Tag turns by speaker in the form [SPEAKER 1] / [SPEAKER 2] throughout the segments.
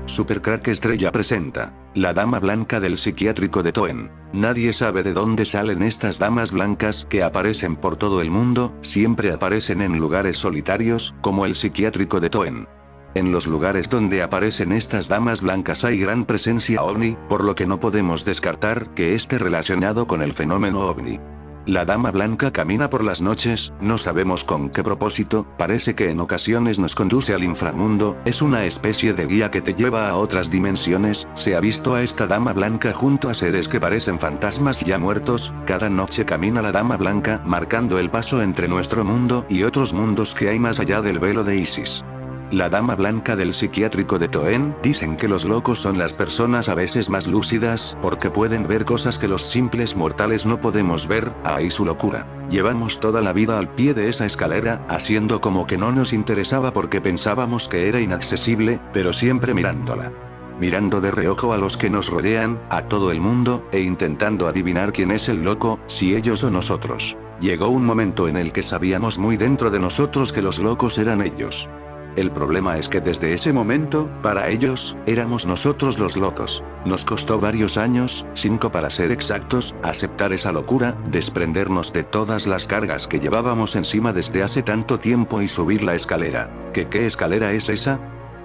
[SPEAKER 1] Super Crack Estrella presenta La Dama Blanca del Psiquiátrico de Toen. Nadie sabe de dónde salen estas damas blancas que aparecen por todo el mundo, siempre aparecen en lugares solitarios, como el Psiquiátrico de Toen. En los lugares donde aparecen estas damas blancas hay gran presencia ovni, por lo que no podemos descartar que esté relacionado con el fenómeno ovni. La dama blanca camina por las noches, no sabemos con qué propósito, parece que en ocasiones nos conduce al inframundo, es una especie de guía que te lleva a otras dimensiones. Se ha visto a esta dama blanca junto a seres que parecen fantasmas ya muertos. Cada noche camina la dama blanca, marcando el paso entre nuestro mundo y otros mundos que hay más allá del velo de Isis. La dama blanca del Psiquiátrico de Toen. Dicen que los locos son las personas a veces más lúcidas, porque pueden ver cosas que los simples mortales no podemos ver. Ahí su locura. Llevamos toda la vida al pie de esa escalera, haciendo como que no nos interesaba porque pensábamos que era inaccesible, pero siempre mirándola. Mirando de reojo a los que nos rodean, a todo el mundo, e intentando adivinar quién es el loco, si ellos o nosotros. Llegó un momento en el que sabíamos muy dentro de nosotros que los locos eran ellos. El problema es que desde ese momento, para ellos, éramos nosotros los locos. Nos costó varios años, 5 para ser exactos, aceptar esa locura, desprendernos de todas las cargas que llevábamos encima desde hace tanto tiempo y subir la escalera. ¿Qué escalera es esa?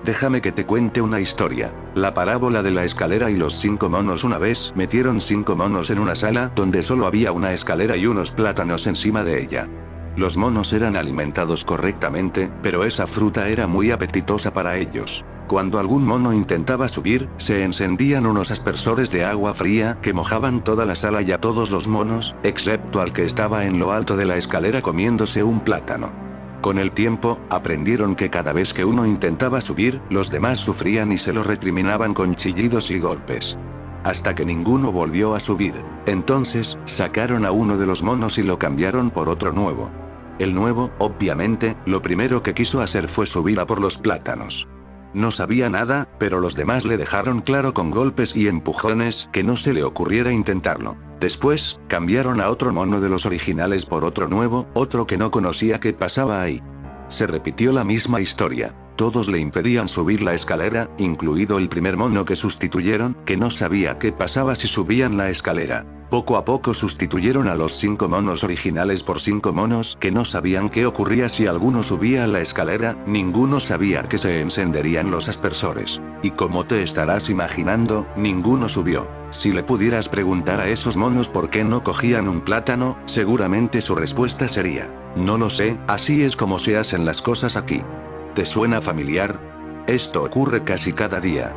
[SPEAKER 1] Déjame que te cuente una historia. La parábola de la escalera y los 5 monos. Una vez metieron 5 monos en una sala donde solo había una escalera y unos plátanos encima de ella. Los monos eran alimentados correctamente, pero esa fruta era muy apetitosa para ellos. Cuando algún mono intentaba subir, se encendían unos aspersores de agua fría que mojaban toda la sala y a todos los monos, excepto al que estaba en lo alto de la escalera comiéndose un plátano. Con el tiempo, aprendieron que cada vez que uno intentaba subir, los demás sufrían y se lo recriminaban con chillidos y golpes. Hasta que ninguno volvió a subir. Entonces, sacaron a uno de los monos y lo cambiaron por otro nuevo. El nuevo, obviamente, lo primero que quiso hacer fue subir a por los plátanos. No sabía nada, pero los demás le dejaron claro con golpes y empujones que no se le ocurriera intentarlo. Después, cambiaron a otro mono de los originales por otro nuevo, otro que no conocía qué pasaba ahí. Se repitió la misma historia. Todos le impedían subir la escalera, incluido el primer mono que sustituyeron, que no sabía qué pasaba si subían la escalera. Poco a poco sustituyeron a los 5 monos originales por 5 monos que no sabían qué ocurría si alguno subía a la escalera. Ninguno sabía que se encenderían los aspersores. Y como te estarás imaginando, ninguno subió. Si le pudieras preguntar a esos monos por qué no cogían un plátano, seguramente su respuesta sería: no lo sé, así es como se hacen las cosas aquí. ¿Te suena familiar? Esto ocurre casi cada día.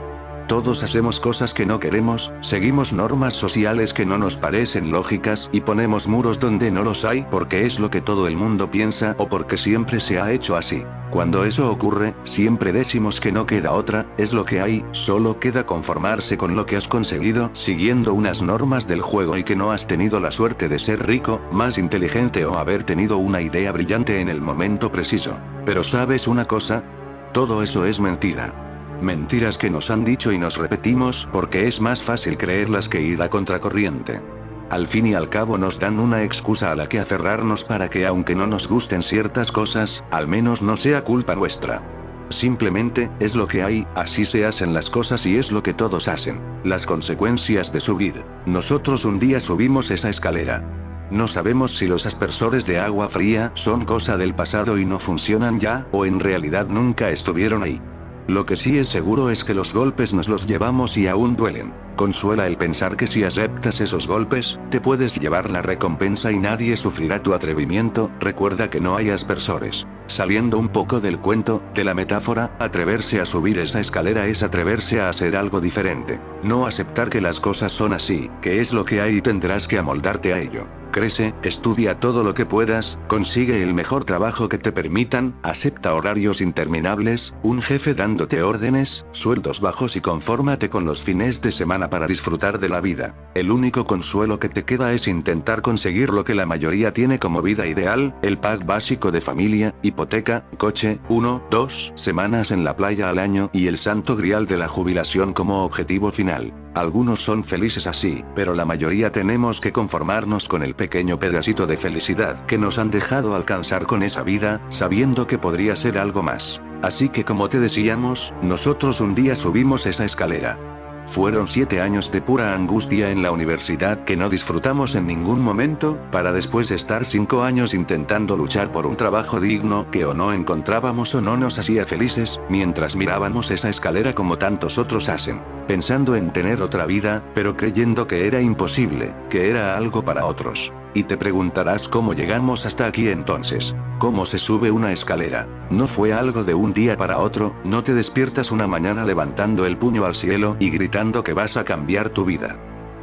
[SPEAKER 1] Todos hacemos cosas que no queremos, seguimos normas sociales que no nos parecen lógicas y ponemos muros donde no los hay porque es lo que todo el mundo piensa o porque siempre se ha hecho así. Cuando eso ocurre, siempre decimos que no queda otra, es lo que hay, solo queda conformarse con lo que has conseguido siguiendo unas normas del juego y que no has tenido la suerte de ser rico, más inteligente o haber tenido una idea brillante en el momento preciso. Pero ¿sabes una cosa? Todo eso es mentira. Mentiras que nos han dicho y nos repetimos porque es más fácil creerlas que ir a contracorriente. Al fin y al cabo nos dan una excusa a la que aferrarnos para que aunque no nos gusten ciertas cosas, al menos no sea culpa nuestra. Simplemente, es lo que hay, así se hacen las cosas y es lo que todos hacen. Las consecuencias de subir. Nosotros un día subimos esa escalera. No sabemos si los aspersores de agua fría son cosa del pasado y no funcionan ya, o en realidad nunca estuvieron ahí. Lo que sí es seguro es que los golpes nos los llevamos y aún duelen. Consuela el pensar que si aceptas esos golpes, te puedes llevar la recompensa y nadie sufrirá tu atrevimiento. Recuerda que no hay aspersores. Saliendo un poco del cuento, de la metáfora, atreverse a subir esa escalera es atreverse a hacer algo diferente. No aceptar que las cosas son así, que es lo que hay y tendrás que amoldarte a ello. Crece, estudia todo lo que puedas, consigue el mejor trabajo que te permitan, acepta horarios interminables, un jefe dándote órdenes, sueldos bajos y confórmate con los fines de semana para disfrutar de la vida. El único consuelo que te queda es intentar conseguir lo que la mayoría tiene como vida ideal, el pack básico de familia, hipoteca, coche, 1-2 semanas en la playa al año y el santo grial de la jubilación como objetivo final. Algunos son felices así, pero la mayoría tenemos que conformarnos con el pequeño pedacito de felicidad que nos han dejado alcanzar con esa vida, sabiendo que podría ser algo más. Así que como te decíamos, nosotros un día subimos esa escalera. Fueron 7 años de pura angustia en la universidad que no disfrutamos en ningún momento, para después estar 5 años intentando luchar por un trabajo digno que o no encontrábamos o no nos hacía felices, mientras mirábamos esa escalera como tantos otros hacen, pensando en tener otra vida, pero creyendo que era imposible, que era algo para otros. Y te preguntarás cómo llegamos hasta aquí entonces. ¿Cómo se sube una escalera? No fue algo de un día para otro, no te despiertas una mañana levantando el puño al cielo y gritando que vas a cambiar tu vida.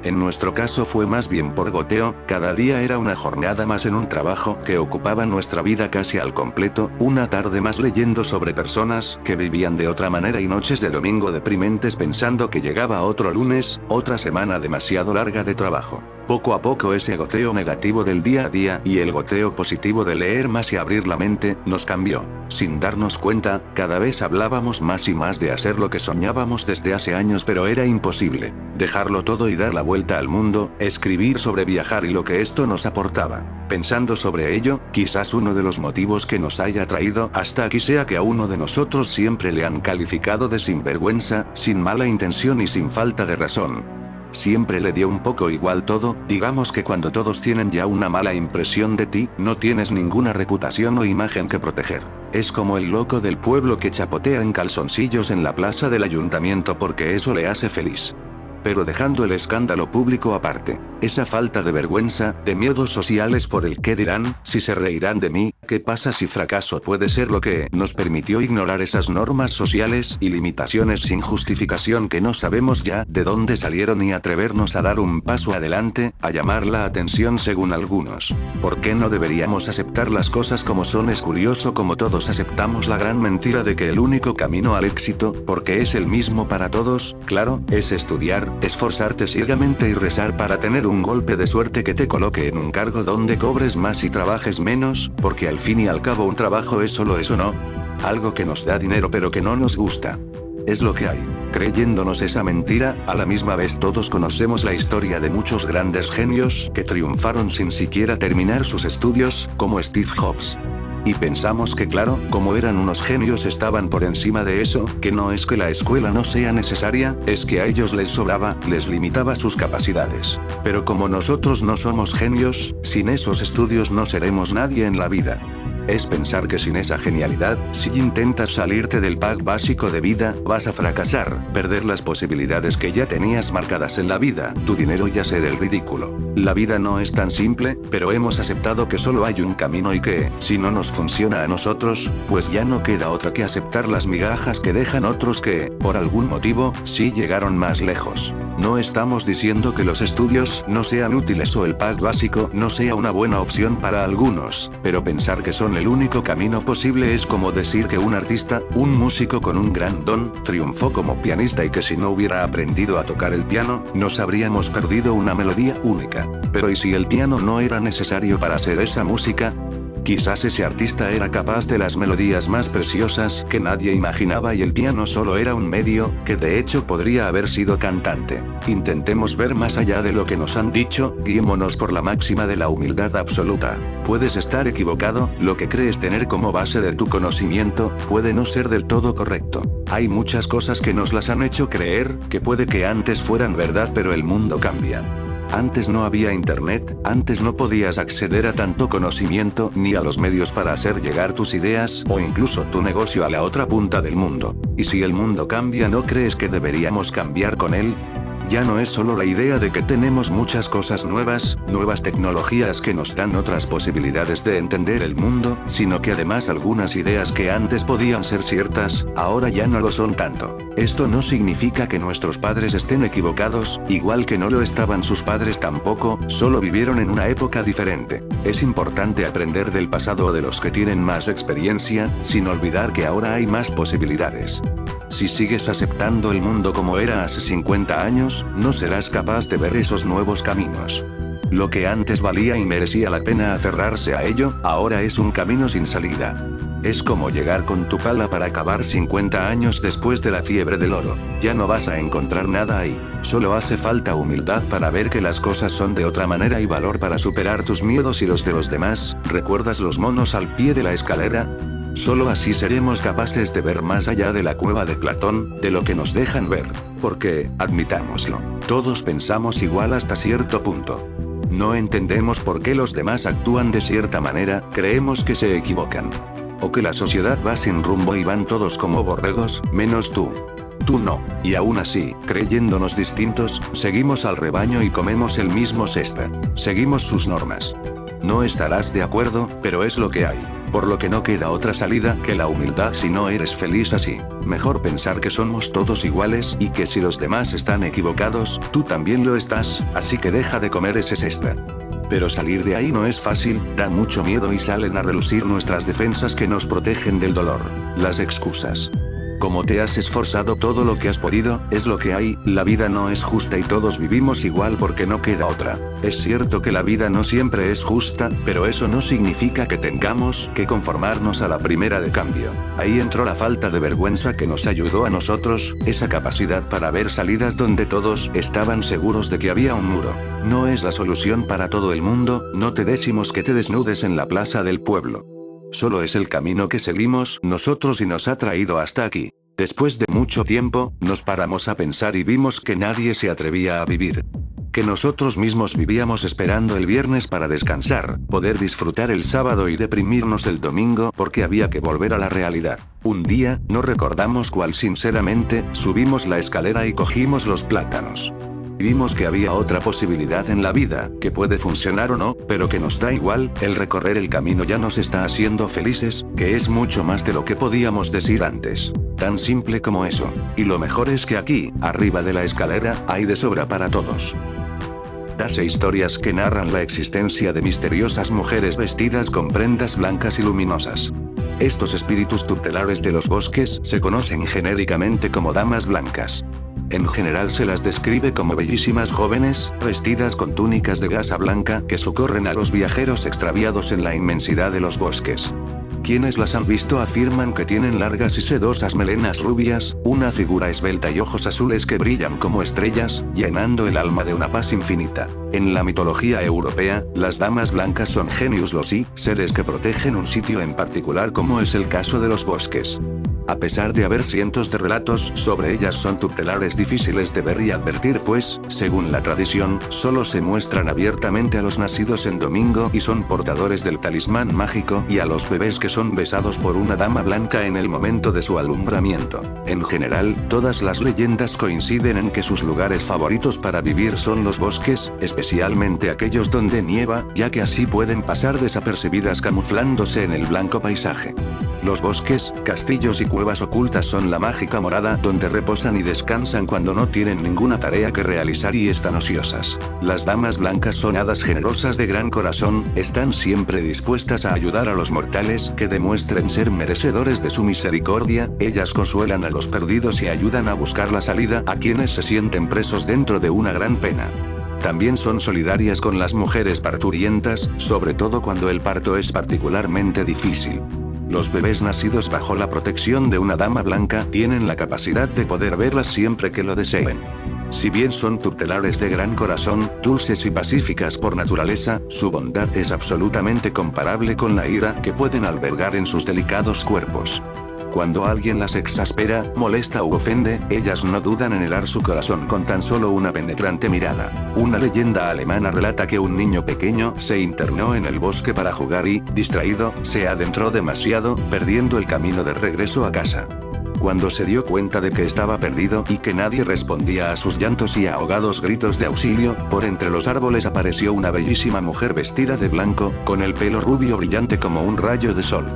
[SPEAKER 1] En nuestro caso fue más bien por goteo, cada día era una jornada más en un trabajo que ocupaba nuestra vida casi al completo, una tarde más leyendo sobre personas que vivían de otra manera y noches de domingo deprimentes pensando que llegaba otro lunes, otra semana demasiado larga de trabajo. Poco a poco ese goteo negativo del día a día y el goteo positivo de leer más y abrir la mente, nos cambió. Sin darnos cuenta, cada vez hablábamos más y más de hacer lo que soñábamos desde hace años pero era imposible. Dejarlo todo y dar la vuelta al mundo, escribir sobre viajar y lo que esto nos aportaba. Pensando sobre ello, quizás uno de los motivos que nos haya traído hasta aquí sea que a uno de nosotros siempre le han calificado de sinvergüenza, sin mala intención y sin falta de razón. Siempre le dio un poco igual todo, digamos que cuando todos tienen ya una mala impresión de ti, no tienes ninguna reputación o imagen que proteger. Es como el loco del pueblo que chapotea en calzoncillos en la plaza del ayuntamiento porque eso le hace feliz. Pero dejando el escándalo público aparte, esa falta de vergüenza, de miedos sociales por el qué dirán, si se reirán de mí, qué pasa si fracaso puede ser lo que nos permitió ignorar esas normas sociales y limitaciones sin justificación que no sabemos ya de dónde salieron y atrevernos a dar un paso adelante, a llamar la atención según algunos. ¿Por qué no deberíamos aceptar las cosas como son? Es curioso como todos aceptamos la gran mentira de que el único camino al éxito, porque es el mismo para todos, claro, es estudiar, esforzarte ciegamente y rezar para tener un golpe de suerte que te coloque en un cargo donde cobres más y trabajes menos, porque al fin y al cabo un trabajo es solo eso, ¿no? Algo que nos da dinero pero que no nos gusta. Es lo que hay. Creyéndonos esa mentira, a la misma vez todos conocemos la historia de muchos grandes genios que triunfaron sin siquiera terminar sus estudios, como Steve Jobs. Y pensamos que claro, como eran unos genios estaban por encima de eso, que no es que la escuela no sea necesaria, es que a ellos les sobraba, les limitaba sus capacidades. Pero como nosotros no somos genios, sin esos estudios no seremos nadie en la vida. Es pensar que sin esa genialidad, si intentas salirte del pack básico de vida, vas a fracasar, perder las posibilidades que ya tenías marcadas en la vida, tu dinero y hacer el ridículo. La vida no es tan simple, pero hemos aceptado que solo hay un camino y que, si no nos funciona a nosotros, pues ya no queda otra que aceptar las migajas que dejan otros que, por algún motivo, sí llegaron más lejos. No estamos diciendo que los estudios no sean útiles o el pack básico no sea una buena opción para algunos, pero pensar que son el único camino posible es como decir que un artista, un músico con un gran don, triunfó como pianista y que si no hubiera aprendido a tocar el piano, nos habríamos perdido una melodía única. Pero ¿y si el piano no era necesario para hacer esa música? Quizás ese artista era capaz de las melodías más preciosas que nadie imaginaba y el piano solo era un medio, que de hecho podría haber sido cantante. Intentemos ver más allá de lo que nos han dicho, guiémonos por la máxima de la humildad absoluta. Puedes estar equivocado, lo que crees tener como base de tu conocimiento, puede no ser del todo correcto. Hay muchas cosas que nos las han hecho creer, que puede que antes fueran verdad pero el mundo cambia. Antes no había internet, antes no podías acceder a tanto conocimiento ni a los medios para hacer llegar tus ideas o incluso tu negocio a la otra punta del mundo. Y si el mundo cambia, ¿no crees que deberíamos cambiar con él? Ya no es solo la idea de que tenemos muchas cosas nuevas, nuevas tecnologías que nos dan otras posibilidades de entender el mundo, sino que además algunas ideas que antes podían ser ciertas, ahora ya no lo son tanto. Esto no significa que nuestros padres estén equivocados, igual que no lo estaban sus padres tampoco, solo vivieron en una época diferente. Es importante aprender del pasado o de los que tienen más experiencia, sin olvidar que ahora hay más posibilidades. Si sigues aceptando el mundo como era hace 50 años, no serás capaz de ver esos nuevos caminos. Lo que antes valía y merecía la pena aferrarse a ello, ahora es un camino sin salida. Es como llegar con tu pala para cavar 50 años después de la fiebre del oro. Ya no vas a encontrar nada ahí. Solo hace falta humildad para ver que las cosas son de otra manera y valor para superar tus miedos y los de los demás. ¿Recuerdas los monos al pie de la escalera? Solo así seremos capaces de ver más allá de la cueva de Platón, de lo que nos dejan ver. Porque, admitámoslo, todos pensamos igual hasta cierto punto. No entendemos por qué los demás actúan de cierta manera, creemos que se equivocan. O que la sociedad va sin rumbo y van todos como borregos, menos tú. Tú no. Y aún así, creyéndonos distintos, seguimos al rebaño y comemos el mismo césped. Seguimos sus normas. No estarás de acuerdo, pero es lo que hay. Por lo que no queda otra salida que la humildad si no eres feliz así. Mejor pensar que somos todos iguales y que si los demás están equivocados, tú también lo estás, así que deja de comer ese césped. Pero salir de ahí no es fácil, da mucho miedo y salen a relucir nuestras defensas que nos protegen del dolor. Las excusas. Como te has esforzado todo lo que has podido, es lo que hay, la vida no es justa y todos vivimos igual porque no queda otra. Es cierto que la vida no siempre es justa, pero eso no significa que tengamos que conformarnos a la primera de cambio. Ahí entró la falta de vergüenza que nos ayudó a nosotros, esa capacidad para ver salidas donde todos estaban seguros de que había un muro. No es la solución para todo el mundo, no te decimos que te desnudes en la plaza del pueblo. Solo es el camino que seguimos nosotros y nos ha traído hasta aquí. Después de mucho tiempo, nos paramos a pensar y vimos que nadie se atrevía a vivir. Que nosotros mismos vivíamos esperando el viernes para descansar, poder disfrutar el sábado y deprimirnos el domingo porque había que volver a la realidad. Un día, no recordamos cuál sinceramente, subimos la escalera y cogimos los plátanos. Vimos que había otra posibilidad en la vida, que puede funcionar o no, pero que nos da igual, el recorrer el camino ya nos está haciendo felices, que es mucho más de lo que podíamos decir antes. Tan simple como eso. Y lo mejor es que aquí, arriba de la escalera, hay de sobra para todos. 12 historias que narran la existencia de misteriosas mujeres vestidas con prendas blancas y luminosas. Estos espíritus tutelares de los bosques se conocen genéricamente como damas blancas. En general se las describe como bellísimas jóvenes, vestidas con túnicas de gasa blanca que socorren a los viajeros extraviados en la inmensidad de los bosques. Quienes las han visto afirman que tienen largas y sedosas melenas rubias, una figura esbelta y ojos azules que brillan como estrellas, llenando el alma de una paz infinita. En la mitología europea, las damas blancas son genius loci, seres que protegen un sitio en particular como es el caso de los bosques. A pesar de haber cientos de relatos sobre ellas son tutelares difíciles de ver y advertir pues, según la tradición, solo se muestran abiertamente a los nacidos en domingo y son portadores del talismán mágico y a los bebés que son besados por una dama blanca en el momento de su alumbramiento. En general, todas las leyendas coinciden en que sus lugares favoritos para vivir son los bosques, especialmente aquellos donde nieva, ya que así pueden pasar desapercibidas camuflándose en el blanco paisaje. Los bosques, castillos y cuevas ocultas son la mágica morada donde reposan y descansan cuando no tienen ninguna tarea que realizar y están ociosas. Las damas blancas son hadas generosas de gran corazón, están siempre dispuestas a ayudar a los mortales que demuestren ser merecedores de su misericordia, ellas consuelan a los perdidos y ayudan a buscar la salida a quienes se sienten presos dentro de una gran pena. También son solidarias con las mujeres parturientas, sobre todo cuando el parto es particularmente difícil. Los bebés nacidos bajo la protección de una dama blanca tienen la capacidad de poder verlas siempre que lo deseen. Si bien son tutelares de gran corazón, dulces y pacíficas por naturaleza, su bondad es absolutamente comparable con la ira que pueden albergar en sus delicados cuerpos. Cuando alguien las exaspera, molesta u ofende, ellas no dudan en helar su corazón con tan solo una penetrante mirada. Una leyenda alemana relata que un niño pequeño se internó en el bosque para jugar y, distraído, se adentró demasiado, perdiendo el camino de regreso a casa. Cuando se dio cuenta de que estaba perdido y que nadie respondía a sus llantos y ahogados gritos de auxilio, por entre los árboles apareció una bellísima mujer vestida de blanco, con el pelo rubio brillante como un rayo de sol.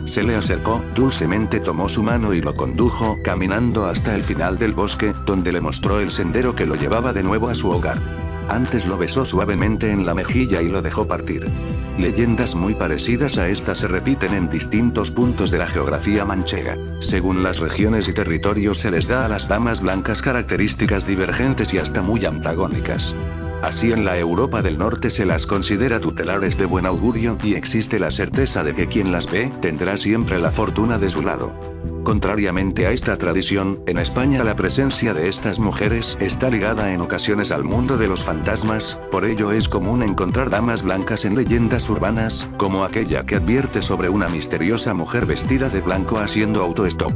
[SPEAKER 1] Se le acercó, dulcemente tomó su mano y lo condujo caminando hasta el final del bosque, donde le mostró el sendero que lo llevaba de nuevo a su hogar. Antes lo besó suavemente en la mejilla y lo dejó partir. Leyendas muy parecidas a esta se repiten en distintos puntos de la geografía manchega. Según las regiones y territorios se les da a las damas blancas características divergentes y hasta muy antagónicas. Así en la Europa del Norte se las considera tutelares de buen augurio y existe la certeza de que quien las ve tendrá siempre la fortuna de su lado. Contrariamente a esta tradición, en España la presencia de estas mujeres está ligada en ocasiones al mundo de los fantasmas, por ello es común encontrar damas blancas en leyendas urbanas, como aquella que advierte sobre una misteriosa mujer vestida de blanco haciendo autostop.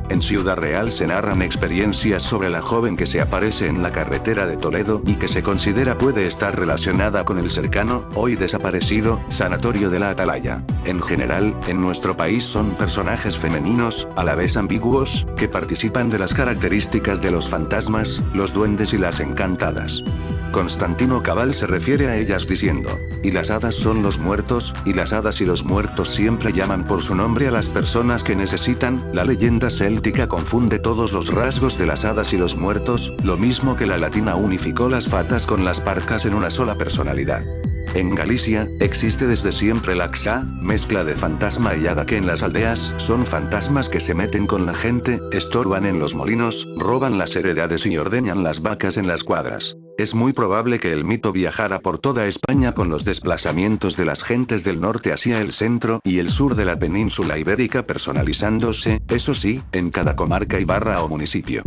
[SPEAKER 1] En Ciudad Real se narran experiencias sobre la joven que se aparece en la carretera de Toledo y que se considera puede estar relacionada con el cercano, hoy desaparecido, Sanatorio de la Atalaya. En general, en nuestro país son personajes femeninos, a la vez ambiguos, que participan de las características de los fantasmas, los duendes y las encantadas. Constantino Cabal se refiere a ellas diciendo, y las hadas son los muertos, y las hadas y los muertos siempre llaman por su nombre a las personas que necesitan. La leyenda céltica confunde todos los rasgos de las hadas y los muertos, lo mismo que la latina unificó las fatas con las parcas en una sola personalidad. En Galicia, existe desde siempre la xa, mezcla de fantasma y hada que en las aldeas son fantasmas que se meten con la gente, estorban en los molinos, roban las heredades y ordeñan las vacas en las cuadras. Es muy probable que el mito viajara por toda España con los desplazamientos de las gentes del norte hacia el centro y el sur de la península ibérica personalizándose, eso sí, en cada comarca y barra o municipio.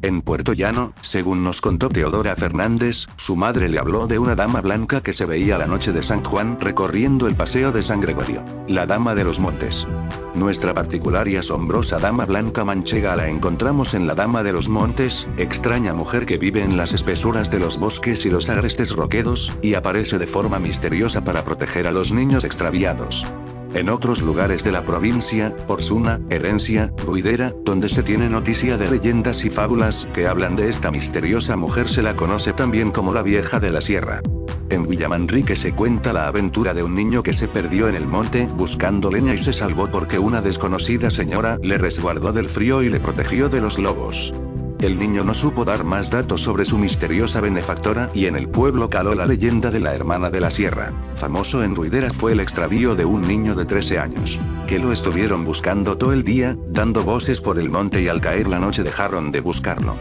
[SPEAKER 1] En Puerto Llano, según nos contó Teodora Fernández, su madre le habló de una dama blanca que se veía la noche de San Juan recorriendo el paseo de San Gregorio. La Dama de los Montes. Nuestra particular y asombrosa dama blanca manchega la encontramos en la Dama de los Montes, extraña mujer que vive en las espesuras de los bosques y los agrestes roquedos, y aparece de forma misteriosa para proteger a los niños extraviados. En otros lugares de la provincia, Osuna, Herencia, Ruidera, donde se tiene noticia de leyendas y fábulas que hablan de esta misteriosa mujer se la conoce también como la Vieja de la Sierra. En Villamanrique se cuenta la aventura de un niño que se perdió en el monte buscando leña y se salvó porque una desconocida señora le resguardó del frío y le protegió de los lobos. El niño no supo dar más datos sobre su misteriosa benefactora y en el pueblo caló la leyenda de la Hermana de la Sierra. Famoso en Ruidera fue el extravío de un niño de 13 años, que lo estuvieron buscando todo el día, dando voces por el monte y al caer la noche dejaron de buscarlo.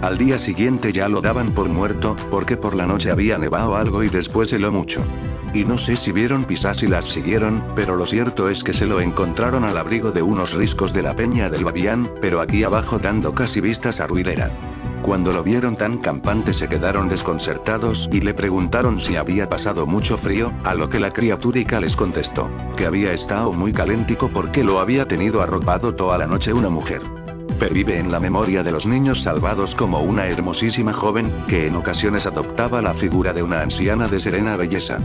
[SPEAKER 1] Al día siguiente ya lo daban por muerto, porque por la noche había nevado algo y después heló mucho. Y no sé si vieron pisas y las siguieron, pero lo cierto es que se lo encontraron al abrigo de unos riscos de la Peña del Babián, pero aquí abajo dando casi vistas a Ruidera. Cuando lo vieron tan campante se quedaron desconcertados y le preguntaron si había pasado mucho frío, a lo que la criaturica les contestó, que había estado muy calentico porque lo había tenido arropado toda la noche una mujer. Pervive en la memoria de los niños salvados como una hermosísima joven, que en ocasiones adoptaba la figura de una anciana de serena belleza.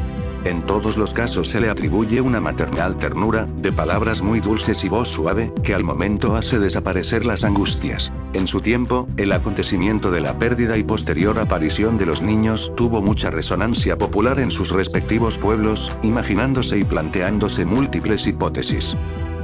[SPEAKER 1] En todos los casos se le atribuye una maternal ternura, de palabras muy dulces y voz suave, que al momento hace desaparecer las angustias. En su tiempo, el acontecimiento de la pérdida y posterior aparición de los niños tuvo mucha resonancia popular en sus respectivos pueblos, imaginándose y planteándose múltiples hipótesis.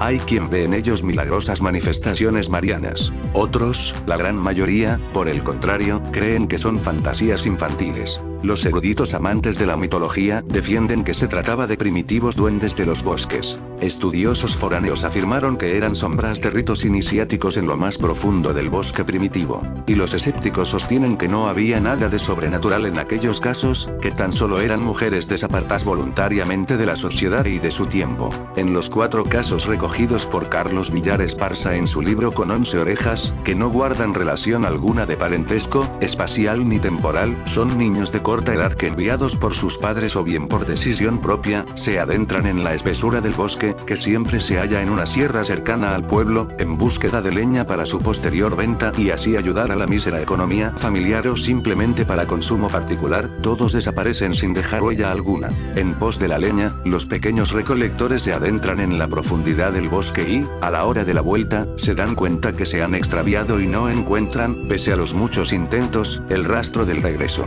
[SPEAKER 1] Hay quien ve en ellos milagrosas manifestaciones marianas. Otros, la gran mayoría, por el contrario, creen que son fantasías infantiles. Los eruditos amantes de la mitología defienden que se trataba de primitivos duendes de los bosques. Estudiosos foráneos afirmaron que eran sombras de ritos iniciáticos en lo más profundo del bosque primitivo. Y los escépticos sostienen que no había nada de sobrenatural en aquellos casos, que tan solo eran mujeres desapartadas voluntariamente de la sociedad y de su tiempo. En los 4 casos recogidos por Carlos Villar Esparza en su libro Con 11 orejas, que no guardan relación alguna de parentesco, espacial ni temporal, son niños de corta edad que enviados por sus padres o bien por decisión propia, se adentran en la espesura del bosque, que siempre se halla en una sierra cercana al pueblo, en búsqueda de leña para su posterior venta y así ayudar a la mísera economía familiar o simplemente para consumo particular. Todos desaparecen sin dejar huella alguna. En pos de la leña, los pequeños recolectores se adentran en la profundidad del bosque y, a la hora de la vuelta, se dan cuenta que se han extraviado y no encuentran, pese a los muchos intentos, el rastro del regreso.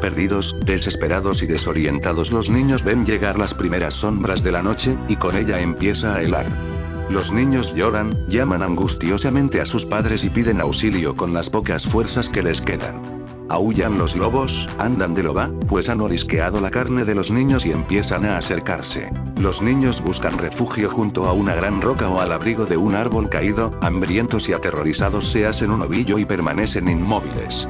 [SPEAKER 1] Perdidos, desesperados y desorientados, los niños ven llegar las primeras sombras de la noche, y con ella empieza a helar. Los niños lloran, llaman angustiosamente a sus padres y piden auxilio con las pocas fuerzas que les quedan. Aúllan los lobos, andan de loba, pues han orisqueado la carne de los niños y empiezan a acercarse. Los niños buscan refugio junto a una gran roca o al abrigo de un árbol caído, hambrientos y aterrorizados se hacen un ovillo y permanecen inmóviles.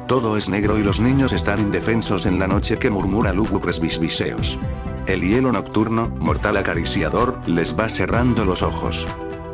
[SPEAKER 1] Todo es negro y los niños están indefensos en la noche que murmura lúgubres bisbiseos. El hielo nocturno, mortal acariciador, les va cerrando los ojos.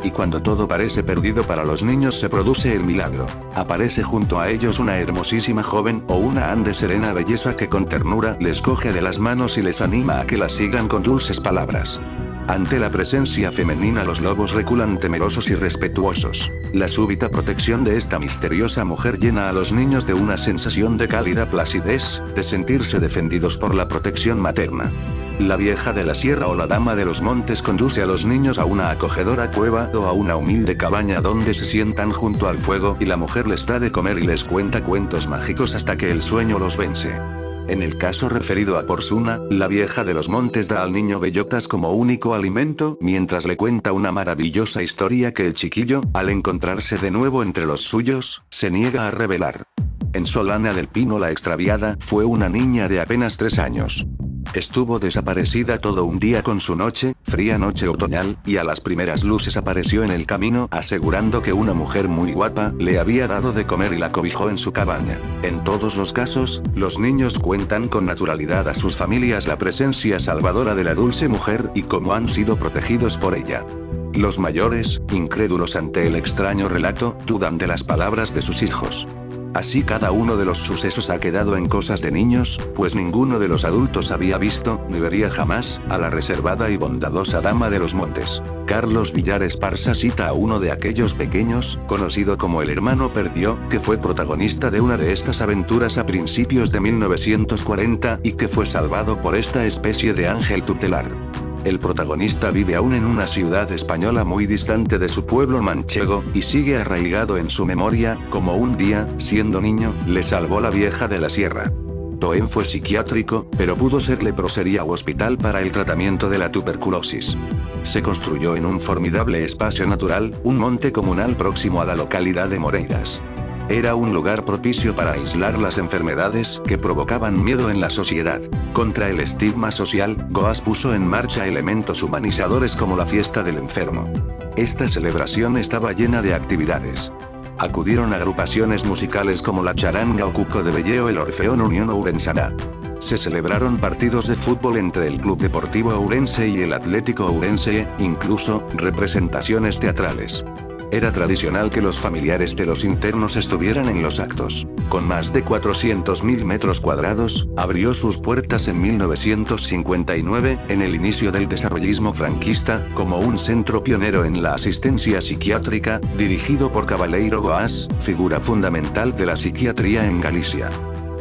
[SPEAKER 1] Y cuando todo parece perdido para los niños se produce el milagro. Aparece junto a ellos una hermosísima joven o una ande serena belleza que con ternura les coge de las manos y les anima a que la sigan con dulces palabras. Ante la presencia femenina los lobos reculan temerosos y respetuosos. La súbita protección de esta misteriosa mujer llena a los niños de una sensación de cálida placidez, de sentirse defendidos por la protección materna. La vieja de la sierra o la dama de los montes conduce a los niños a una acogedora cueva o a una humilde cabaña donde se sientan junto al fuego y la mujer les da de comer y les cuenta cuentos mágicos hasta que el sueño los vence. En el caso referido a Porsuna, la vieja de los montes da al niño bellotas como único alimento, mientras le cuenta una maravillosa historia que el chiquillo, al encontrarse de nuevo entre los suyos, se niega a revelar. En Solana del Pino la extraviada fue una niña de apenas 3 años. Estuvo desaparecida todo un día con su fría noche otoñal, y a las primeras luces apareció en el camino asegurando que una mujer muy guapa le había dado de comer y la cobijó en su cabaña. En todos los casos, los niños cuentan con naturalidad a sus familias la presencia salvadora de la dulce mujer y cómo han sido protegidos por ella. Los mayores, incrédulos ante el extraño relato, dudan de las palabras de sus hijos. Así cada uno de los sucesos ha quedado en cosas de niños, pues ninguno de los adultos había visto, ni vería jamás, a la reservada y bondadosa dama de los montes. Carlos Villar Esparza cita a uno de aquellos pequeños, conocido como el hermano Perdió, que fue protagonista de una de estas aventuras a principios de 1940 y que fue salvado por esta especie de ángel tutelar. El protagonista vive aún en una ciudad española muy distante de su pueblo manchego, y sigue arraigado en su memoria, como un día, siendo niño, le salvó la vieja de la sierra. Toen fue psiquiátrico, pero pudo ser leprosería u hospital para el tratamiento de la tuberculosis. Se construyó en un formidable espacio natural, un monte comunal próximo a la localidad de Moreiras. Era un lugar propicio para aislar las enfermedades que provocaban miedo en la sociedad. Contra el estigma social, Goas puso en marcha elementos humanizadores como la fiesta del enfermo. Esta celebración estaba llena de actividades. Acudieron agrupaciones musicales como la Charanga o Cuco de Belleo, el Orfeón Unión Ourensana. Se celebraron partidos de fútbol entre el Club Deportivo Ourense y el Atlético Ourense, incluso representaciones teatrales. Era tradicional que los familiares de los internos estuvieran en los actos. Con más de 400.000 metros cuadrados, abrió sus puertas en 1959, en el inicio del desarrollismo franquista, como un centro pionero en la asistencia psiquiátrica, dirigido por Cabaleiro Goas, figura fundamental de la psiquiatría en Galicia.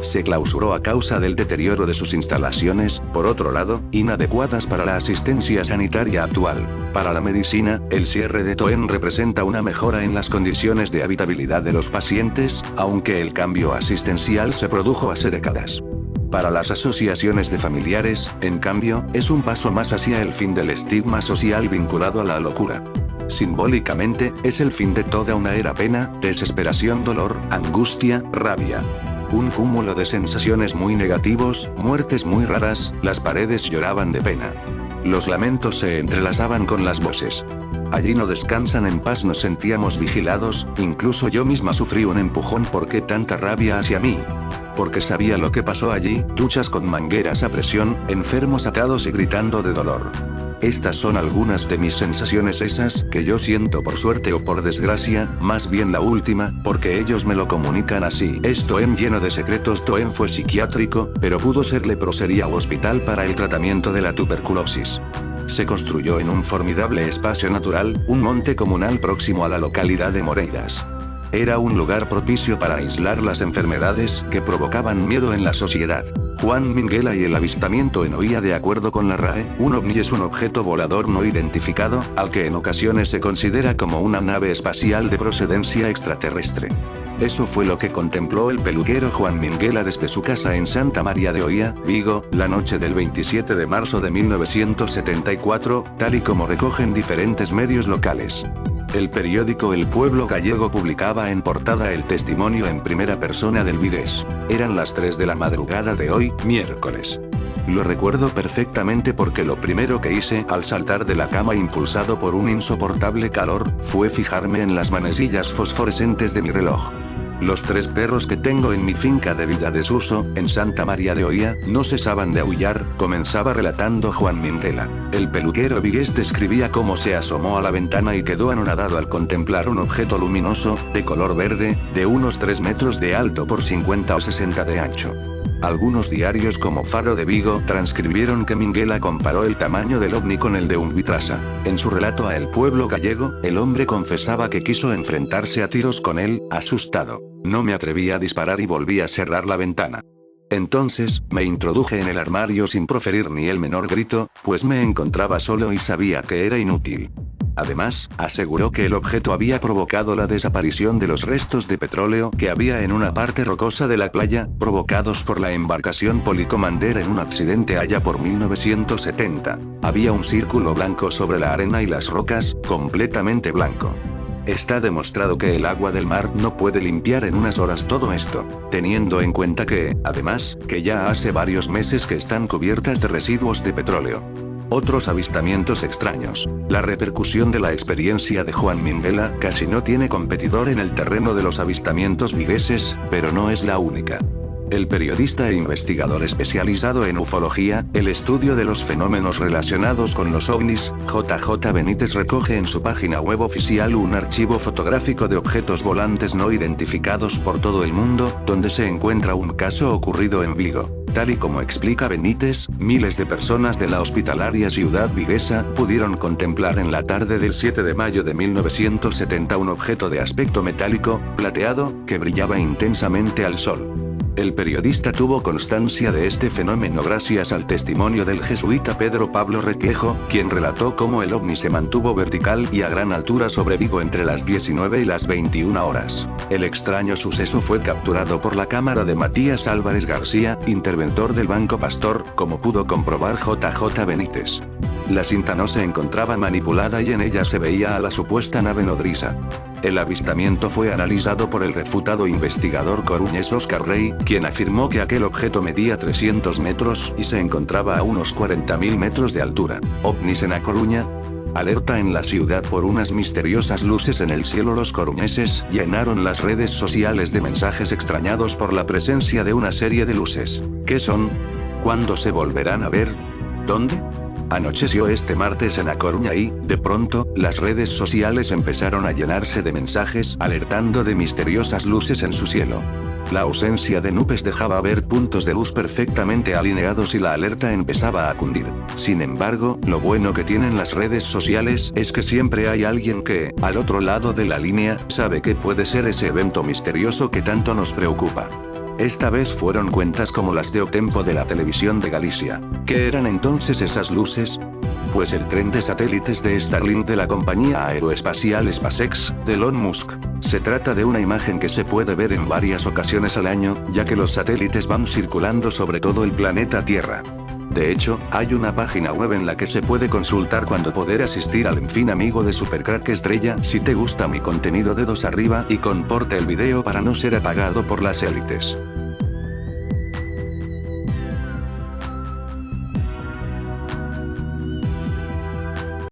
[SPEAKER 1] Se clausuró a causa del deterioro de sus instalaciones, por otro lado, inadecuadas para la asistencia sanitaria actual. Para la medicina, el cierre de Toen representa una mejora en las condiciones de habitabilidad de los pacientes, aunque el cambio asistencial se produjo hace décadas. Para las asociaciones de familiares, en cambio, es un paso más hacia el fin del estigma social vinculado a la locura. Simbólicamente, es el fin de toda una era: pena, desesperación, dolor, angustia, rabia. Un cúmulo de sensaciones muy negativos, muertes muy raras, las paredes lloraban de pena. Los lamentos se entrelazaban con las voces. Allí no descansan en paz, nos sentíamos vigilados, incluso yo misma sufrí un empujón. ¿Por qué tanta rabia hacia mí? Porque sabía lo que pasó allí, duchas con mangueras a presión, enfermos atados y gritando de dolor. Estas son algunas de mis sensaciones, esas que yo siento por suerte o por desgracia, más bien la última, porque ellos me lo comunican así. Es Toen lleno de secretos. Toen fue psiquiátrico, pero pudo ser leprosería o hospital para el tratamiento de la tuberculosis. Se construyó en un formidable espacio natural, un monte comunal próximo a la localidad de Moreiras. Era un lugar propicio para aislar las enfermedades que provocaban miedo en la sociedad. Juan Minguela y el avistamiento en OIA. De acuerdo con la RAE, un ovni es un objeto volador no identificado, al que en ocasiones se considera como una nave espacial de procedencia extraterrestre. Eso fue lo que contempló el peluquero Juan Minguela desde su casa en Santa María de Oia, Vigo, la noche del 27 de marzo de 1974, tal y como recogen diferentes medios locales. El periódico El Pueblo Gallego publicaba en portada el testimonio en primera persona del vigués. Eran las 3 de la madrugada de hoy, miércoles. Lo recuerdo perfectamente porque lo primero que hice al saltar de la cama impulsado por un insoportable calor, fue fijarme en las manecillas fosforescentes de mi reloj. Los 3 perros que tengo en mi finca de Villa de Suso, en Santa María de Oía, no cesaban de aullar, comenzaba relatando Juan Minguela. El peluquero vigués describía cómo se asomó a la ventana y quedó anonadado al contemplar un objeto luminoso, de color verde, de unos 3 metros de alto por 50 o 60 de ancho. Algunos diarios como Faro de Vigo transcribieron que Minguela comparó el tamaño del ovni con el de un vitrasa. En su relato a El Pueblo Gallego, el hombre confesaba que quiso enfrentarse a tiros con él, asustado. No me atreví a disparar y volví a cerrar la ventana. Entonces, me introduje en el armario sin proferir ni el menor grito, pues me encontraba solo y sabía que era inútil. Además, aseguró que el objeto había provocado la desaparición de los restos de petróleo que había en una parte rocosa de la playa, provocados por la embarcación Policomander en un accidente allá por 1970. Había un círculo blanco sobre la arena y las rocas, completamente blanco. Está demostrado que el agua del mar no puede limpiar en unas horas todo esto, teniendo en cuenta que, además, que ya hace varios meses que están cubiertas de residuos de petróleo. Otros avistamientos extraños. La repercusión de la experiencia de Juan Minguela casi no tiene competidor en el terreno de los avistamientos vigueses, pero no es la única. El periodista e investigador especializado en ufología, el estudio de los fenómenos relacionados con los ovnis, JJ Benítez recoge en su página web oficial un archivo fotográfico de objetos volantes no identificados por todo el mundo, donde se encuentra un caso ocurrido en Vigo. Tal y como explica Benítez, miles de personas de la hospitalaria ciudad viguesa pudieron contemplar en la tarde del 7 de mayo de 1970 un objeto de aspecto metálico, plateado, que brillaba intensamente al sol. El periodista tuvo constancia de este fenómeno gracias al testimonio del jesuita Pedro Pablo Requejo, quien relató cómo el ovni se mantuvo vertical y a gran altura sobre Vigo entre las 19 y las 21 horas. El extraño suceso fue capturado por la cámara de Matías Álvarez García, interventor del Banco Pastor, como pudo comprobar JJ Benítez. La cinta no se encontraba manipulada y en ella se veía a la supuesta nave nodriza. El avistamiento fue analizado por el refutado investigador coruñés Óscar Rey, quien afirmó que aquel objeto medía 300 metros y se encontraba a unos 40.000 metros de altura. ¿Ovnis en A Coruña? Alerta en la ciudad por unas misteriosas luces en el cielo. Los coruñeses llenaron las redes sociales de mensajes extrañados por la presencia de una serie de luces. ¿Qué son? ¿Cuándo se volverán a ver? ¿Dónde? Anocheció este martes en A Coruña y, de pronto, las redes sociales empezaron a llenarse de mensajes alertando de misteriosas luces en su cielo. La ausencia de nubes dejaba ver puntos de luz perfectamente alineados y la alerta empezaba a cundir. Sin embargo, lo bueno que tienen las redes sociales es que siempre hay alguien que, al otro lado de la línea, sabe qué puede ser ese evento misterioso que tanto nos preocupa. Esta vez fueron cuentas como las de O Tempo de la televisión de Galicia. ¿Qué eran entonces esas luces? Pues el tren de satélites de Starlink de la compañía aeroespacial SpaceX, de Elon Musk. Se trata de una imagen que se puede ver en varias ocasiones al año, ya que los satélites van circulando sobre todo el planeta Tierra. De hecho, hay una página web en la que se puede consultar cuándo poder asistir al En Fin amigo de Supercrack Estrella. Si te gusta mi contenido, dedos arriba y comporta el video para no ser apagado por las élites.